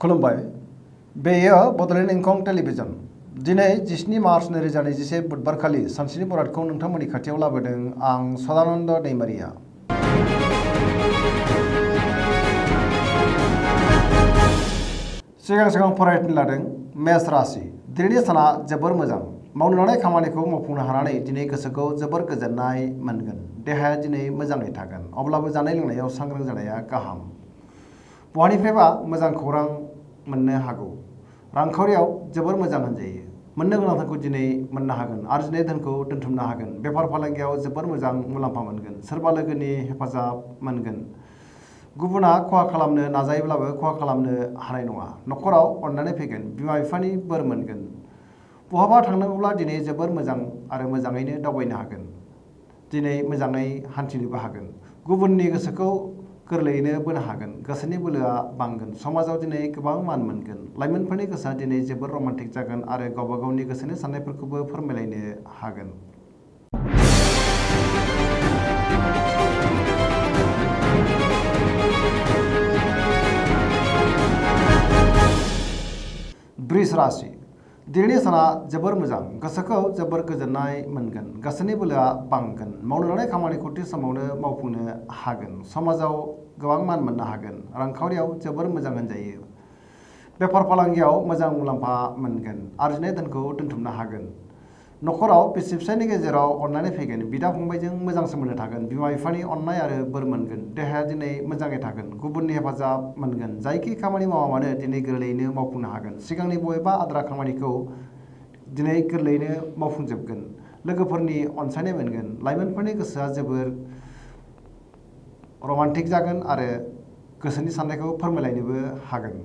खुलुमबाय बेयो बड'लेण्ड इंखं टेलिभिजन दिनै 17 मार्च 2021 बुधबारखालि सानसेनि बरादखौ नोंथांमोननि खाथियाव लाबोदों आं सदानन्द दैमारिया। सिगां फरायनो लादों मेष राशि। दिनैनि साना जोबोर मोजां। मावनो लानाय खामानिखौ मावफुंनो हानानै दिनै गोसोखौ जोबोर गोजोननाय मोनगोन। देहाया दिनै मोजाङै थागोन, अब्लाबो जानाय लोंनायाव सांग्रां जानाया गाहाम। बहानिफ्रायबा मोजां खौरां मोननो हागौ। रांखावरियाव जोबोर मोजां होनजायो। मोननो गोनां धोनखौ दिनै मोननो हागोन। आरजिनाय धोनखौ दोनथुमनो हागोन। बेफार फालांगियाव जोबोर मोजां मुलाम्फा मोनगोन। सोरबा लोगोनि हेफाजाब मोनगोन। गुबुना खहा खालामनो नाजायोब्लाबो खहा खालामनो हानाय नङा। न'खराव अननानै फैगोन। बिमा बिफानि बोर मोनगोन। बहाबा थांनांगौब्ला दिनै जोबोर मोजां आरो मोजाङैनो दावबायनो हागोन। दिनै मोजाङै हान्थिनोबो हागोन। गुबुननि गोसोखौ गोरलैयैनो बोनो हागोन। गोसोनि बोलोआ बांगोन। समाजाव दिनै गोबां मान मोनगोन। लाइमोनफोरनि गोसोआ दिनै जोबोर रमान्टिक जागोन आरो गावबा गावनि गोसोनि साननायफोरखौबो फोरमायलायनो हागोन। वृष राशि। दिनैनि साना जोबोर मोजां। गोसोखौ जोबोर गोजोननाय मोनगोन। गोसोनि बोलोआ बांगोन। मावनो लानाय खामानिखौ थि समावनो मावफुंनो हागोन। समाजाव गोबां मान मोननो हागोन। रांखावरियाव जोबोर मोजां होनजायो। बेफार फालांगियाव मोजां मुलाम्फा मोनगोन। आरजिनाय धोनखौ दोनथुमनो हागोन। न'खराव बिसि फिसायनि गेजेराव अननानै फैगोन। बिदा फंबायजों मोजां सोमोन्दो थागोन। बिमा बिफानि अननाय आरो बोर मोनगोन। देहाया दिनै मोजाङै थागोन। गुबुननि हेफाजाब मोनगोन। जायखि खामानि मावा मानो दिनै गोरलैयैनो मावफुंनो हागोन। सिगांनि बबेबा आद्रा खामानिखौ दिनै गोरलैयैनो मावफुंजोबगोन। लोगोफोरनि अनसायनाय मोनगोन। लाइमोनफोरनि गोसोआ जोबोर रमान्टिक जागोन आरो गोसोनि साननायखौ फोरमायलायनोबो हागोन।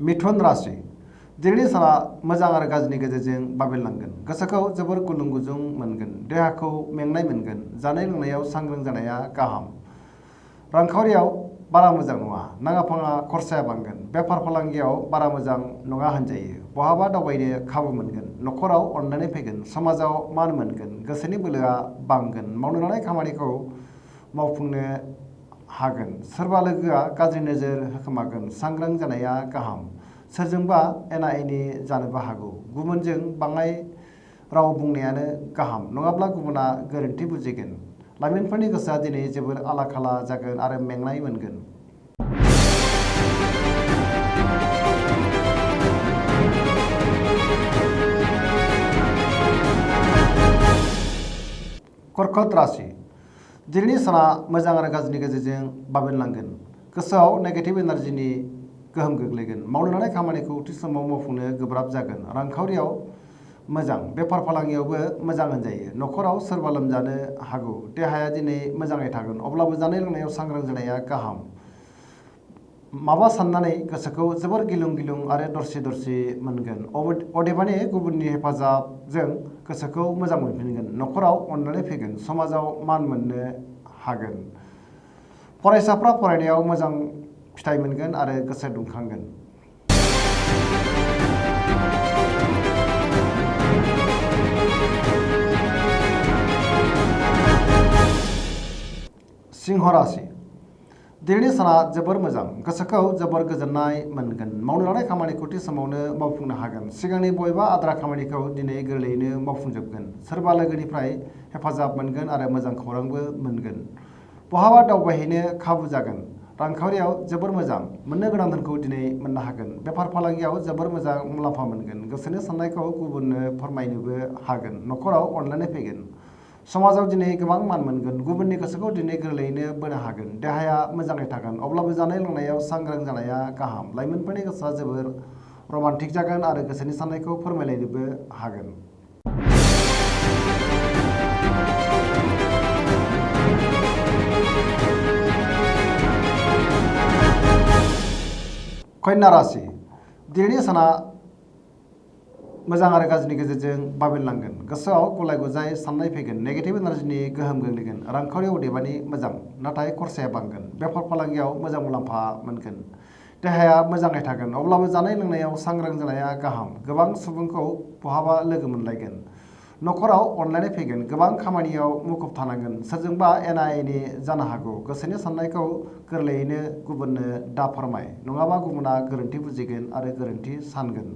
मिथुन राशि। दिनैनि साना मोजां आरो गाज्रिनि गेजेरजों बाबेनलांगोन। गोसोखौ जोबोर गुलुं गुजुं मोनगोन। देहाखौ मेंनाय मोनगोन। जानाय लोंनायाव सांग्रां जानाया गाहाम। रांखावरियाव बारा मोजां नङा। नाङा फाङा खरसाया बांगोन। बेफार फालांगियाव बारा मोजां नङा होनजायो। बहाबा दावबायनो खाबु मोनगोन। न'खराव अननानै फैगोन। समाजाव मान मोनगोन। गोसोनि बोलोआ बांगोन। मावनो लानाय खामानिखौ मावफुंनो हागोन। सोरबा लोगोआ गाज्रि नोजोर होखोमागोन। सांग्रां जानाया गाहाम। सोरजोंबा एना एनि जानोबो हागौ। गुबुनजों बाङाय राव बुंनायानो गाहाम, नङाब्ला गुबुना गोरोन्थि बुजिगोन। लाइमोनफोरनि गोसोआ दिनै जोबोर आला खाला जागोन आरो मेंनाय मोनगोन। कर्कट राशि। दिनैनि साना मोजां आरो गाज्रिनि गेजेरजों बाबेनलांगोन। गोसोआव नेगेटिभ एनार्जिनि गोहोम गोग्लैगोन। मावनो लानाय खामानिखौ थि समाव मावफुंनो गोब्राब जागोन। रांखावरियाव मोजां। बेफार फालांगियावबो मोजां होनजायो। न'खराव सोरबा लोमजानो हागौ। देहाया दिनै मोजाङै थागोन, अब्लाबो जानाय लोंनायाव सांग्रां जानाया गाहाम। माबा साननानै गोसोखौ जोबोर गिलुं गिलुं आरो दरसि मोनगोन। अदेबानि गुबुननि हेफाजाबजों गोसोखौ मोजां मोनफिनगोन। न'खराव अननानै फैगोन। समाजाव मान मोननो हागोन। फरायसाफ्रा फरायनायाव मोजां फिथाइ मोनगोन आरो गोसो दुंखांगोन। सिंह राशि। दिनैनि साना जोबोर मोजां। गोसोखौ जोबोर गोजोननाय मोनगोन। मावनो लानाय खामानिखौ थि समावनो मावफुंनो हागोन। सिगांनि बबेबा आद्रा खामानिखौ दिनै गोरलैयैनो मावफुंजोबगोन। सोरबा लोगोनिफ्राय हेफाजाब मोनगोन आरो मोजां खौरांबो मोनगोन। बहाबा दावबायहैनो खाबु जागोन। रांखावरियाव जोबोर मोजां। मोननो गोनां धोनखौ दिनै मोननो हागोन। बेफार फालांगियाव जोबोर मोजां मुलाम्फा मोनगोन। गोसोनि साननायखौ गुबुननो फोरमायनोबो हागोन। न'खराव अननानै फैगोन। समाजाव दिनै गोबां मान मोनगोन। गुबुननि गोसोखौ दिनै गोरलैयैनो बोनो हागोन। देहाया मोजाङै थागोन, अब्लाबो जानाय लोंनायाव सांग्रां जानाया गाहाम। लाइमोनफोरनि गोसोआ जोबोर रमान्टिक जागोन आरो गोसोनि साननायखौ फोरमायलायनोबो हागोन। कन्या राशि। दिनैनि साना मोजां आरो गाज्रिनि गेजेरजों बाबेनलांगोन। गोसोआव गुलाय गुजाय साननाय फैगोन। नेगेटिभ एनार्जिनि गोहोम गोग्लैगोन। रांखावरियाव अदेबानि मोजां, नाथाय खरसाया बांगोन। बेफार फालांगियाव मोजां मुलाम्फा मोनगोन। देहाया मोजाङै थागोन, अब्लाबो जानाय लोंनायाव सांग्रां जानाया गाहाम। गोबां सुबुंखौ बहाबा लोगो मोनलायगोन। न'खराव अनलायनाय फैगोन गोबां खामानियाव मुखुब थानांगोन सोरजोंबा एना एनि जानो हागौ गोसोनि साननायखौ गोरलैयैनो गुबुननो दा फोरमाय नङाबा गुबुना गोरोन्थि बुजिगोन आरो गोरोन्थि सानगोन।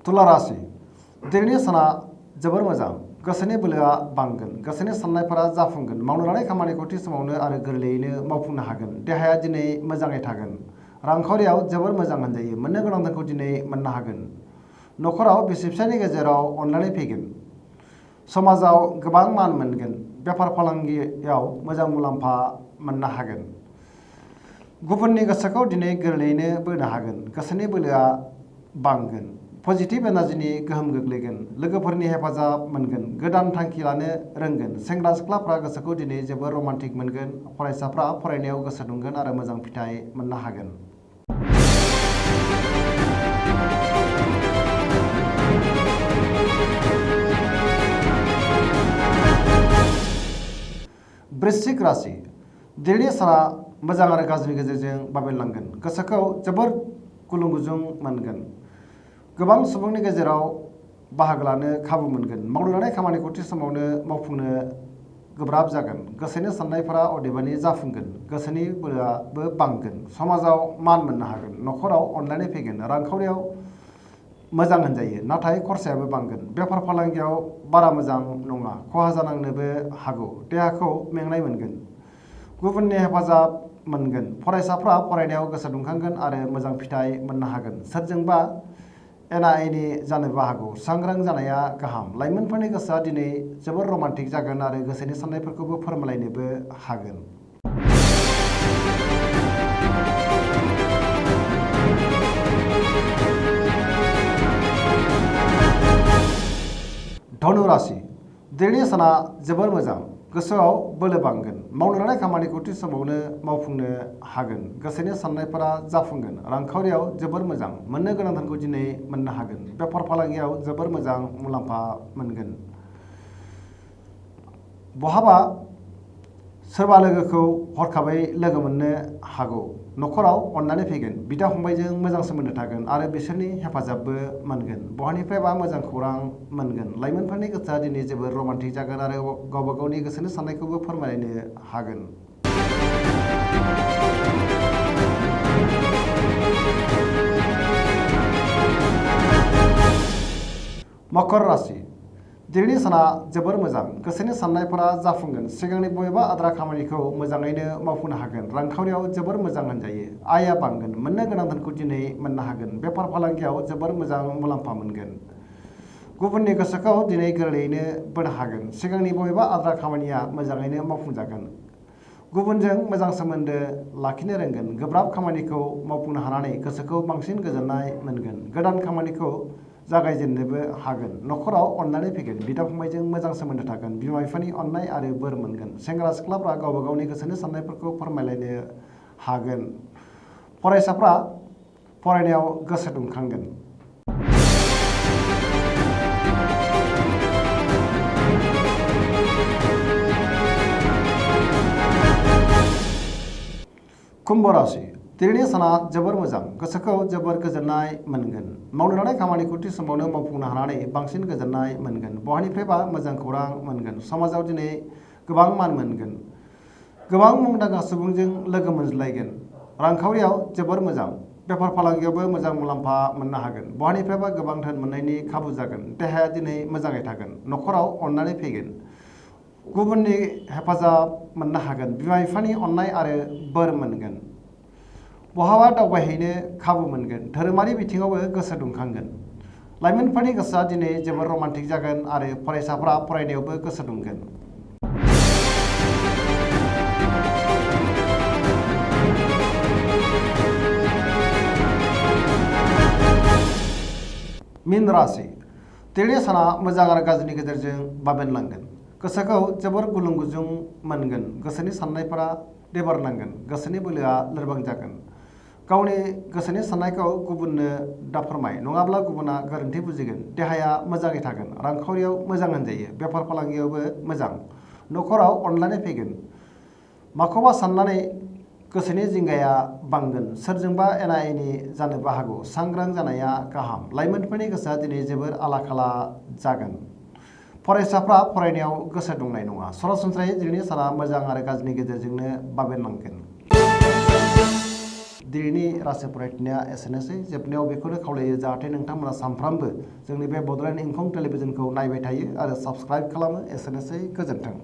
तुला राशि दिनैनि साना जोबोर मोजां गोसोनि बोलोआ बांगोन गोसोनि साननायफोरा जाफुंगोन मावनो लानाय खामानिखौ थि समावनो आरो गोरलैयैनो मावफुंनो हागोन देहाया दिनै मोजाङै थागोन रांखावरियाव जोबोर मोजां होनजायो मोननो गोनां धोनखौ दिनै मोननो हागोन न'खराव बिसि फिसायनि गेजेराव अनलायनाय फैगोन समाजाव गोबां मान मोनगोन बेफार फालांगियाव मोजां मुलाम्फा मोननो हागोन गुबुननि गोसोखौ दिनै गोरलैयैनो बोनो हागोन गोसोनि बोलोआ बांगोन पजिटिभ एनार्जिनि गोहोम गोग्लैगोन लोगोफोरनि हेफाजाब मोनगोन गोदान थांखि लानो रोंगोन सेंग्रा सिख्लाफ्रा गोसोखौ दिनै जोबोर रमान्टिक मोनगोन फरायसाफ्रा फरायनायाव गोसो दुंगोन आरो मोजां फिथाइ मोननो हागोन। वृश्चिक राशि दिनैनि साना मोजां आरो गाज्रिनि गेजेरजों बाबेनलांगोन गोसोखौ जोबोर गुलुं गुजुं मोनगोन गोबां सुबुंनि गेजेराव बाहागो लानो खाबु मोनगोन मावनो लानाय खामानिखौ थि समावनो मावफुंनो गोब्राब जागोन गोसोनि साननायफोरा अदेबानि जाफुंगोन गोसोनि बोलोआबो बांगोन समाजाव मान मोननो हागोन न'खराव अनलायनाय फैगोन रांखावरियाव मोजां होनजायो नाथाय खरसायाबो बांगोन बेफार फालांगियाव बारा मोजां नङा खहा जानांनोबो हागौ देहाखौ मेंनाय मोनगोन गुबुननि हेफाजाब मोनगोन फरायसाफ्रा फरायनायाव गोसो दुंखांगोन आरो मोजां फिथाइ मोननो हागोन सोरजोंबा एना एनि जानोबो हागौ सांग्रां जानाया गाहाम लाइमोनफोरनि गोसोआ दिनै जोबोर रमान्टिक जागोन आरो गोसोनि साननायफोरखौबो फोरमायलायनोबो हागोन। धनु राशि दिनैनि साना जोबोर मोजां गोसोआव बोलो बांगोन मावनो लानाय खामानिखौ थि समावनो मावफुंनो हागोन गोसोनि साननायफोरा जाफुंगोन रांखावरियाव जोबोर मोजां मोननो गोनां धोनखौ दिनै मोननो हागोन बेफार फालांगियाव जोबोर मोजां मुलाम्फा मोनगोन बहाबा सोरबा लोगोखौ हरखाबै लोगो मोननो हागौ न'खराव अननानै फैगोन बिदा फंबायजों मोजां सोमोन्दो थागोन आरो बिसोरनि हेफाजाबबो मोनगोन बहानिफ्रायबा मोजां खौरां मोनगोन लाइमोनफोरनि गोसोआ दिनै जोबोर रमान्टिक जागोन आरो गावबा गावनि गोसोनि साननायखौबो फोरमायलायनो हागोन। मकर राशि दिनैनि साना जोबोर मोजां गोसोनि साननायफोरा जाफुंगोन सिगांनि बबेबा आद्रा खामानिखौ मोजाङैनो मावफुंनो हागोन रांखावरियाव जोबोर मोजां होनजायो आयआ बांगोन मोननो गोनां धोनखौ दिनै मोननो हागोन बेफार फालांगियाव जोबोर मोजां मुलाम्फा मोनगोन गुबुननि गोसोखौ दिनै गोरलैयैनो बोनो हागोन सिगांनि बबेबा आद्रा खामानिया मोजाङैनो मावफुंजागोन गुबुनजों मोजां सोमोन्दो लाखिनो रोंगोन गोब्राब खामानिखौ मावफुंनो हानानै गोसोखौ बांसिन गोजोननाय मोनगोन गोदान खामानिखौ जागायजेननोबो हागोन न'खराव अननानै फैगोन बिदा फंबायजों मोजां सोमोन्दो थागोन बिमा बिफानि अननाय आरो बोर मोनगोन सेंग्रा सिख्लाफ्रा गावबा गावनि गोसोनि साननायफोरखौ फोरमायलायनो हागोन फरायसाफ्रा फरायनायाव गोसो दुंखांगोन। कुम्भ राशि दिनैनि साना जोबोर मोजां गोसोखौ जोबोर गोजोननाय मोनगोन मावनो लानाय खामानिखौ थि समावनो मावफुंनो हानानै बांसिन गोजोननाय मोनगोन बहानिफ्रायबा मोजां खौरां मोनगोन समाजाव दिनै गोबां मान मोनगोन गोबां मुंदांखा सुबुंजों लोगो मोनज्लायगोन रांखावरियाव जोबोर मोजां बेफार फालांगियावबो मोजां मुलाम्फा मोननो हागोन बहानिफ्रायबा गोबां धोन मोननायनि खाबु जागोन देहाया दिनै मोजाङै थागोन न'खराव अननानै फैगोन गुबुननि हेफाजाब मोननो हागोन बिमा बिफानि अननाय आरो बोर मोनगोन बहाबा दावबायहैनो खाबु मोनगोन धोरोमारि बिथिङावबो गोसो दुंखांगोन लाइमोनफोरनि गोसोआ दिनै जोबोर रमान्टिक जागोन आरो फरायसाफ्रा फरायनायावबो गोसो दुंगोन। मीन राशि दिनैनि साना मोजां आरो गाज्रिनि गेजेरजों बाबेनलांगोन गोसोखौ जोबोर गुलुं गुजुं मोनगोन गोसोनि साननायफोरा देबारनांगोन गोसोनि बोलोआ लोरबां जागोन गावनि गोसोनि साननायखौ गुबुननो दा फोरमाय नङाब्ला गुबुना गोरोन्थि बुजिगोन देहाया मोजाङै थागोन रांखावरियाव मोजां होनजायो बेफार फालांगियावबो मोजां न'खराव अनलायनाय फैगोन माखौबा साननानै गोसोनि जिंगाया बांगोन सोरजोंबा एना एनि जानोबो हागौ सांग्रां जानाया गाहाम लाइमोनफोरनि गोसोआ दिनै जोबोर आला-खाला जागोन फरायसाफ्रा फरायनायाव गोसो दुंनाय नङा सरासनस्रायै दिनैनि साना मोजां आरो गाज्रिनि गेजेरजोंनो बाबेरनांगोन दिनैनि रासि फरायथिनाया एसेनोसै जोबनायाव बेखौनो खावलायो जाहाथे नोंथांमोना सानफ्रामबो जोंनि बे बड'लेण्ड इंखं टेलिभिजनखौ नायबाय थायो आरो साबस्क्राइब खालामो एसेनोसै गोजोन्थों।